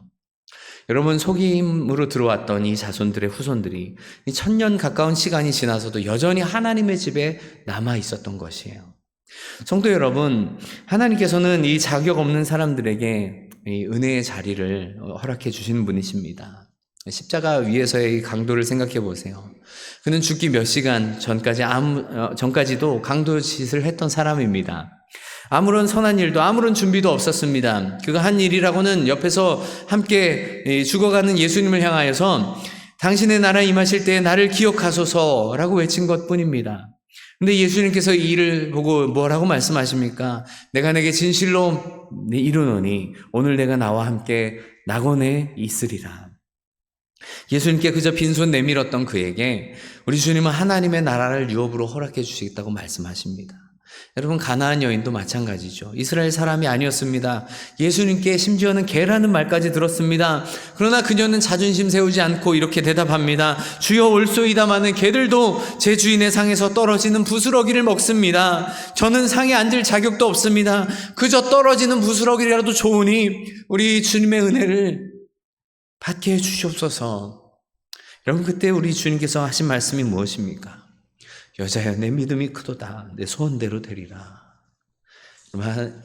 여러분, 속임으로 들어왔던 이 자손들의 후손들이 1000년 가까운 시간이 지나서도 여전히 하나님의 집에 남아 있었던 것이에요. 성도 여러분, 하나님께서는 이 자격 없는 사람들에게 이 은혜의 자리를 허락해 주시는 분이십니다. 십자가 위에서의 이 강도를 생각해 보세요. 그는 죽기 몇 시간 전까지도 강도 짓을 했던 사람입니다. 아무런 선한 일도 아무런 준비도 없었습니다. 그가 한 일이라고는 옆에서 함께 죽어가는 예수님을 향하여서 당신의 나라에 임하실 때에 나를 기억하소서라고 외친 것뿐입니다. 근데 예수님께서 이 일을 보고 뭐라고 말씀하십니까? 내가 내게 진실로 이르노니 오늘 내가 나와 함께 낙원에 있으리라. 예수님께 그저 빈손 내밀었던 그에게 우리 주님은 하나님의 나라를 유업으로 허락해 주시겠다고 말씀하십니다. 여러분, 가나안 여인도 마찬가지죠. 이스라엘 사람이 아니었습니다. 예수님께 심지어는 개라는 말까지 들었습니다. 그러나 그녀는 자존심 세우지 않고 이렇게 대답합니다. 주여, 올소이다마는 개들도 제 주인의 상에서 떨어지는 부스러기를 먹습니다. 저는 상에 앉을 자격도 없습니다. 그저 떨어지는 부스러기라도 좋으니 우리 주님의 은혜를 받게 해주시옵소서. 여러분, 그때 우리 주님께서 하신 말씀이 무엇입니까? 여자여, 내 믿음이 크도다. 내 소원대로 되리라.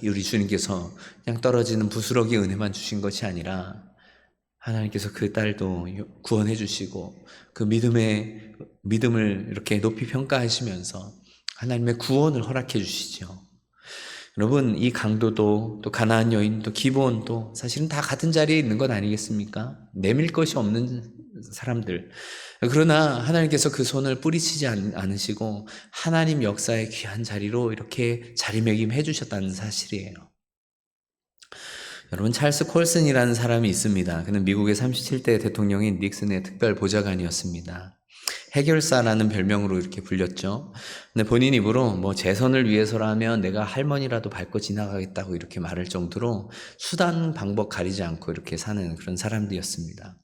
우리 주님께서 그냥 떨어지는 부스러기 은혜만 주신 것이 아니라 하나님께서 그 딸도 구원해 주시고 그 믿음을 이렇게 높이 평가하시면서 하나님의 구원을 허락해 주시죠. 여러분, 이 강도도 또 가나안 여인도 기브온도 사실은 다 같은 자리에 있는 것 아니겠습니까? 내밀 것이 없는 사람들. 그러나 하나님께서 그 손을 뿌리치지 않으시고 하나님 역사의 귀한 자리로 이렇게 자리매김해 주셨다는 사실이에요. 여러분, 찰스 콜슨이라는 사람이 있습니다. 그는 미국의 37대 대통령인 닉슨의 특별 보좌관이었습니다. 해결사라는 별명으로 이렇게 불렸죠. 근데 본인 입으로 재선을 위해서라면 내가 할머니라도 밟고 지나가겠다고 이렇게 말할 정도로 수단 방법 가리지 않고 이렇게 사는 그런 사람들이었습니다.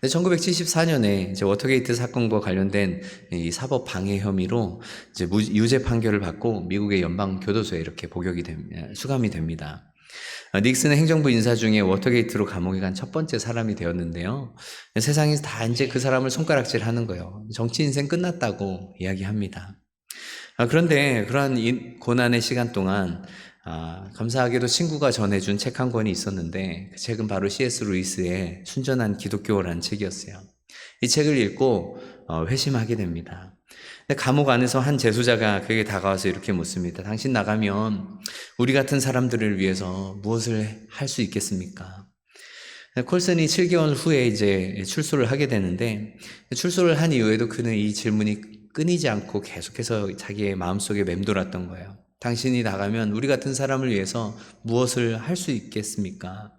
근데 1974년에 이제 워터게이트 사건과 관련된 이 사법 방해 혐의로 이제 유죄 판결을 받고 미국의 연방 교도소에 이렇게 수감이 됩니다. 닉슨은 행정부 인사 중에 워터게이트로 감옥에 간 첫 번째 사람이 되었는데요. 세상에서 다 이제 그 사람을 손가락질 하는 거예요. 정치 인생 끝났다고 이야기합니다. 그런데 그러한 이 고난의 시간 동안 감사하게도 친구가 전해준 책 한 권이 있었는데 그 책은 바로 C.S. 루이스의 순전한 기독교라는 책이었어요. 이 책을 읽고 회심하게 됩니다. 근데 감옥 안에서 한 재소자가 그에게 다가와서 이렇게 묻습니다. 당신 나가면 우리 같은 사람들을 위해서 무엇을 할 수 있겠습니까? 콜슨이 7개월 후에 이제 출소를 하게 되는데 출소를 한 이후에도 그는 이 질문이 끊이지 않고 계속해서 자기의 마음속에 맴돌았던 거예요. 당신이 나가면 우리 같은 사람을 위해서 무엇을 할 수 있겠습니까?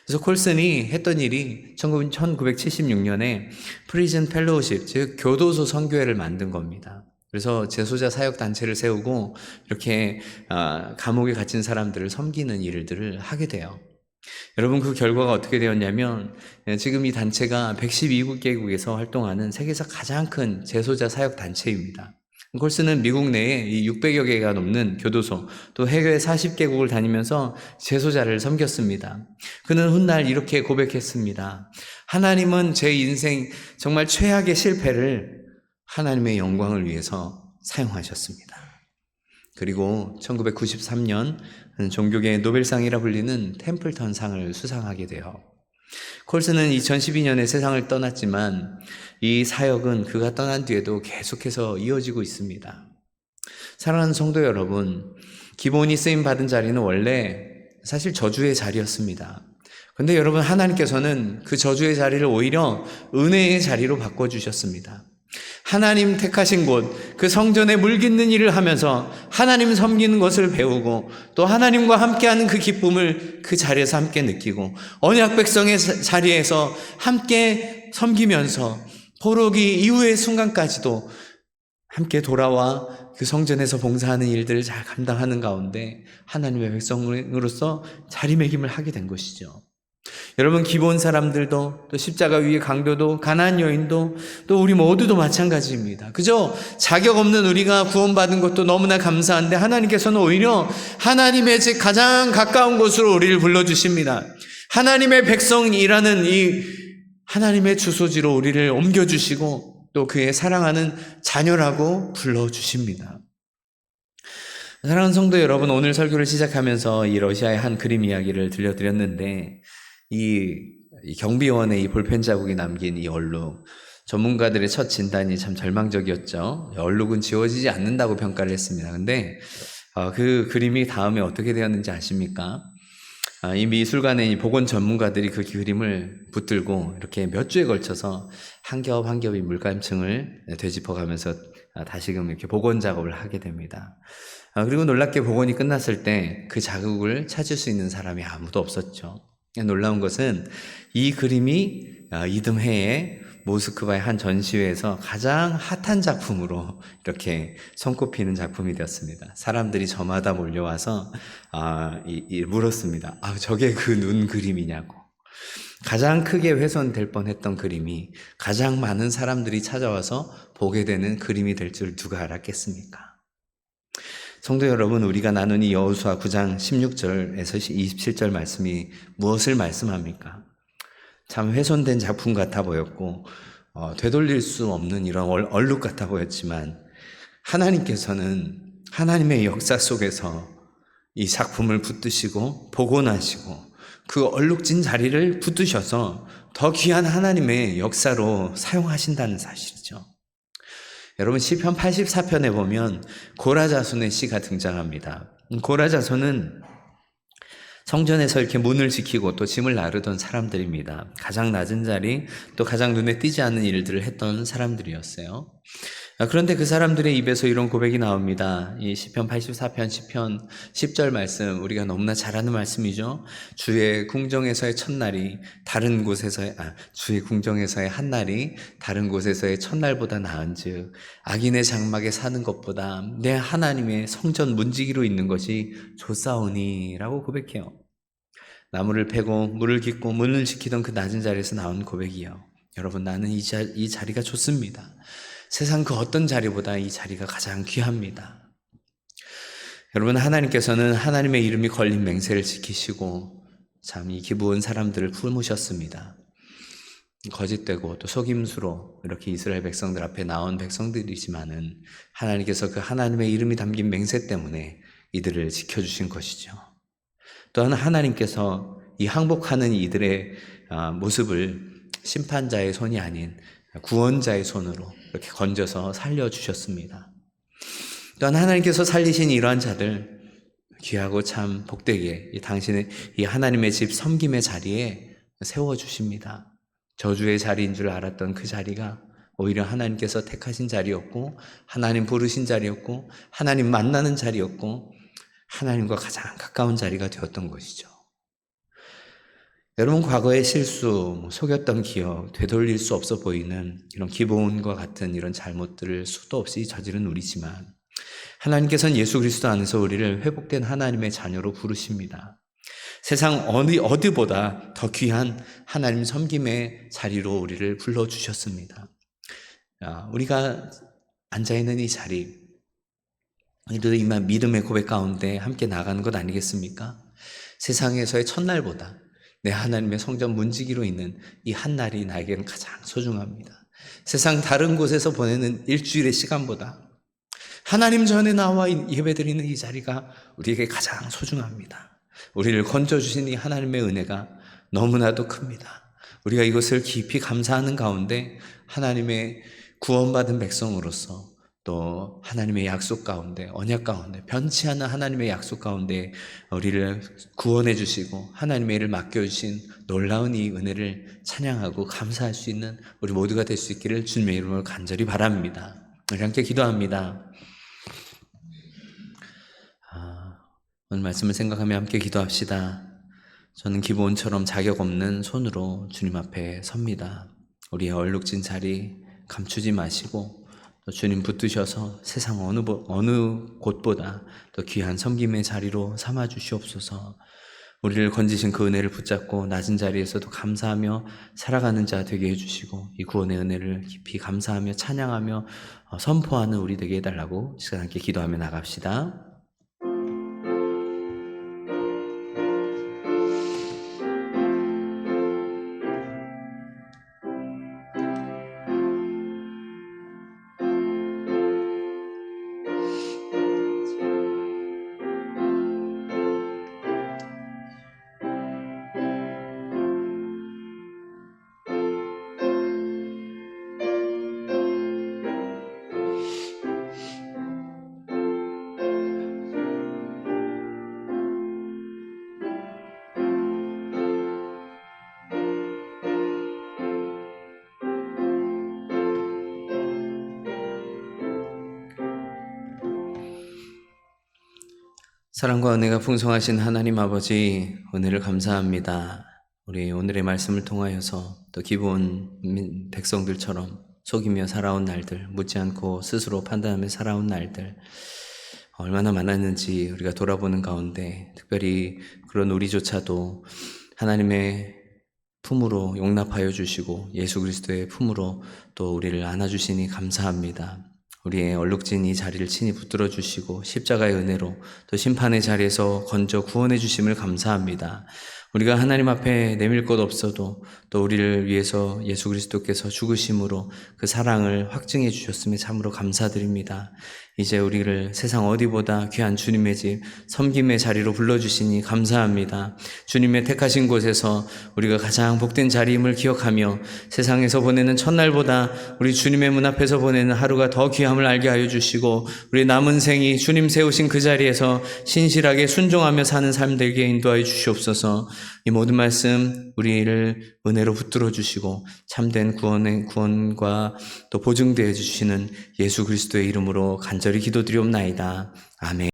그래서 콜슨이 했던 일이 1976년에 프리즌 펠로우십, 즉 교도소 선교회를 만든 겁니다. 그래서 재소자 사역 단체를 세우고 이렇게 감옥에 갇힌 사람들을 섬기는 일들을 하게 돼요. 여러분, 그 결과가 어떻게 되었냐면 지금 이 단체가 112개국에서 활동하는 세계에서 가장 큰 재소자 사역 단체입니다. 콜슨은 미국 내에 600여 개가 넘는 교도소, 또 해외 40개국을 다니면서 재소자를 섬겼습니다. 그는 훗날 이렇게 고백했습니다. 하나님은 제 인생 정말 최악의 실패를 하나님의 영광을 위해서 사용하셨습니다. 그리고 1993년 종교계의 노벨상이라 불리는 템플턴 상을 수상하게 돼요. 콜슨은 2012년에 세상을 떠났지만 이 사역은 그가 떠난 뒤에도 계속해서 이어지고 있습니다. 사랑하는 성도 여러분, 기본이 쓰임받은 자리는 원래 사실 저주의 자리였습니다. 그런데 여러분, 하나님께서는 그 저주의 자리를 오히려 은혜의 자리로 바꿔주셨습니다. 하나님 택하신 곳, 그 성전에 물 깃는 일을 하면서 하나님 섬기는 것을 배우고 또 하나님과 함께하는 그 기쁨을 그 자리에서 함께 느끼고 언약 백성의 자리에서 함께 섬기면서 포로기 이후의 순간까지도 함께 돌아와 그 성전에서 봉사하는 일들을 잘 감당하는 가운데 하나님의 백성으로서 자리매김을 하게 된 것이죠. 여러분, 기본 사람들도 또 십자가 위의 강도도 가나안 여인도 또 우리 모두도 마찬가지입니다. 그저 자격 없는 우리가 구원받은 것도 너무나 감사한데 하나님께서는 오히려 하나님의 집 가장 가까운 곳으로 우리를 불러주십니다. 하나님의 백성이라는 이 하나님의 주소지로 우리를 옮겨주시고 또 그의 사랑하는 자녀라고 불러주십니다. 사랑하는 성도 여러분, 오늘 설교를 시작하면서 이 러시아의 한 그림 이야기를 들려드렸는데 이 경비원의 이 볼펜 자국이 남긴 이 얼룩, 전문가들의 첫 진단이 참 절망적이었죠. 얼룩은 지워지지 않는다고 평가를 했습니다. 근데 그 그림이 다음에 어떻게 되었는지 아십니까? 이 미술관의 이 복원 전문가들이 그 그림을 붙들고 이렇게 몇 주에 걸쳐서 한 겹 한 겹의 물감층을 되짚어가면서 다시금 이렇게 복원 작업을 하게 됩니다. 그리고 놀랍게 복원이 끝났을 때 그 자국을 찾을 수 있는 사람이 아무도 없었죠. 놀라운 것은 이 그림이 이듬해에 모스크바의 한 전시회에서 가장 핫한 작품으로 이렇게 손꼽히는 작품이 되었습니다. 사람들이 저마다 몰려와서 물었습니다. 저게 그 눈 그림이냐고. 가장 크게 훼손될 뻔했던 그림이 가장 많은 사람들이 찾아와서 보게 되는 그림이 될 줄 누가 알았겠습니까? 성도 여러분, 우리가 나눈 이 여호수아 9장 16절에서 27절 말씀이 무엇을 말씀합니까? 참 훼손된 작품 같아 보였고 되돌릴 수 없는 이런 얼룩 같아 보였지만 하나님께서는 하나님의 역사 속에서 이 작품을 붙드시고 복원하시고 그 얼룩진 자리를 붙드셔서 더 귀한 하나님의 역사로 사용하신다는 사실이죠. 여러분, 시편 84편에 보면 고라자손의 시가 등장합니다. 고라자손은 성전에서 이렇게 문을 지키고 또 짐을 나르던 사람들입니다. 가장 낮은 자리, 또 가장 눈에 띄지 않는 일들을 했던 사람들이었어요. 그런데 그 사람들의 입에서 이런 고백이 나옵니다. 이 시편 84편 10편 10절 말씀, 우리가 너무나 잘 아는 말씀이죠. 주의 궁정에서의 첫날이 주의 궁정에서의 한날이 다른 곳에서의 첫날보다 나은즉 악인의 장막에 사는 것보다 내 하나님의 성전 문지기로 있는 것이 좋사오니라고 고백해요. 나무를 패고 물을 깃고 문을 지키던 그 낮은 자리에서 나온 고백이요. 여러분, 나는 이 자리가 좋습니다. 세상 그 어떤 자리보다 이 자리가 가장 귀합니다. 여러분, 하나님께서는 하나님의 이름이 걸린 맹세를 지키시고 참 이 기부온 사람들을 품으셨습니다. 거짓되고 또 속임수로 이렇게 이스라엘 백성들 앞에 나온 백성들이지만은 하나님께서 그 하나님의 이름이 담긴 맹세 때문에 이들을 지켜주신 것이죠. 또한 하나님께서 이 항복하는 이들의 모습을 심판자의 손이 아닌 구원자의 손으로 이렇게 건져서 살려주셨습니다. 또한 하나님께서 살리신 이러한 자들 귀하고 참 복되게 당신의 이 하나님의 집 섬김의 자리에 세워주십니다. 저주의 자리인 줄 알았던 그 자리가 오히려 하나님께서 택하신 자리였고, 하나님 부르신 자리였고, 하나님 만나는 자리였고, 하나님과 가장 가까운 자리가 되었던 것이죠. 여러분, 과거의 실수, 속였던 기억, 되돌릴 수 없어 보이는 이런 기본과 같은 이런 잘못들을 수도 없이 저지른 우리지만 하나님께서는 예수 그리스도 안에서 우리를 회복된 하나님의 자녀로 부르십니다. 세상 어디보다 더 귀한 하나님 섬김의 자리로 우리를 불러주셨습니다. 우리가 앉아있는 이 자리, 우리도 이 믿음의 고백 가운데 함께 나가는 것 아니겠습니까? 세상에서의 첫날보다 내 하나님의 성전 문지기로 있는 이 한 날이 나에게는 가장 소중합니다. 세상 다른 곳에서 보내는 일주일의 시간보다 하나님 전에 나와 예배드리는 이 자리가 우리에게 가장 소중합니다. 우리를 건져주신 이 하나님의 은혜가 너무나도 큽니다. 우리가 이것을 깊이 감사하는 가운데 하나님의 구원받은 백성으로서 또 하나님의 약속 가운데, 언약 가운데, 변치 않는 하나님의 약속 가운데 우리를 구원해 주시고 하나님의 일을 맡겨주신 놀라운 이 은혜를 찬양하고 감사할 수 있는 우리 모두가 될 수 있기를 주님의 이름으로 간절히 바랍니다. 우리 함께 기도합니다. 오늘 말씀을 생각하며 함께 기도합시다. 저는 기본처럼 자격 없는 손으로 주님 앞에 섭니다. 우리의 얼룩진 자리 감추지 마시고 또 주님 붙드셔서 세상 어느 곳보다 더 귀한 섬김의 자리로 삼아 주시옵소서. 우리를 건지신 그 은혜를 붙잡고 낮은 자리에서도 감사하며 살아가는 자 되게 해주시고 이 구원의 은혜를 깊이 감사하며 찬양하며 선포하는 우리 되게 해달라고 시간 함께 기도하며 나갑시다. 사랑과 은혜가 풍성하신 하나님 아버지, 은혜를 감사합니다. 우리 오늘의 말씀을 통하여서 또 기본 백성들처럼 속이며 살아온 날들, 묻지 않고 스스로 판단하며 살아온 날들 얼마나 많았는지 우리가 돌아보는 가운데 특별히 그런 우리조차도 하나님의 품으로 용납하여 주시고 예수 그리스도의 품으로 또 우리를 안아주시니 감사합니다. 우리의 얼룩진 이 자리를 친히 붙들어 주시고 십자가의 은혜로 또 심판의 자리에서 건져 구원해 주심을 감사합니다. 우리가 하나님 앞에 내밀 것 없어도 또 우리를 위해서 예수 그리스도께서 죽으심으로 그 사랑을 확증해 주셨음에 참으로 감사드립니다. 이제 우리를 세상 어디보다 귀한 주님의 집 섬김의 자리로 불러주시니 감사합니다. 주님의 택하신 곳에서 우리가 가장 복된 자리임을 기억하며 세상에서 보내는 첫날보다 우리 주님의 문 앞에서 보내는 하루가 더 귀함을 알게 하여 주시고 우리 남은 생이 주님 세우신 그 자리에서 신실하게 순종하며 사는 삶 되게 인도하여 주시옵소서. 이 모든 말씀 우리를 은혜로 붙들어 주시고 참된 구원과 또 보증되어 주시는 예수 그리스도의 이름으로 간절히 기도드리옵나이다. 아멘.